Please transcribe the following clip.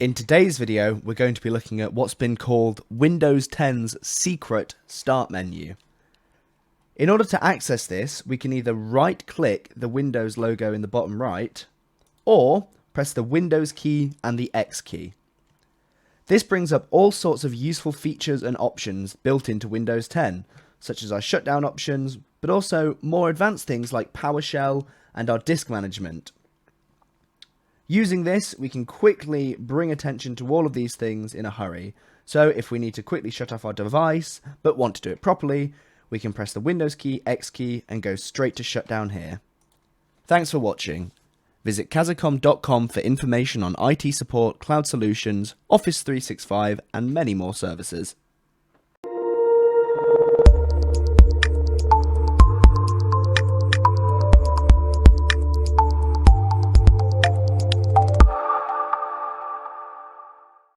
In today's video, we're going to be looking at what's been called Windows 10's secret start menu. In order to access this, we can either right-click the Windows logo in the bottom right, or press the Windows key and the X key. This brings up all sorts of useful features and options built into Windows 10, such as our shutdown options, but also more advanced things like PowerShell and our disk management. Using this, we can quickly bring attention to all of these things in a hurry. So if we need to quickly shut off our device, but want to do it properly, we can press the Windows key, X key, and go straight to shutdown here. Thanks for watching. Visit Kazzicom.com for information on IT support, cloud solutions, Office 365, and many more services.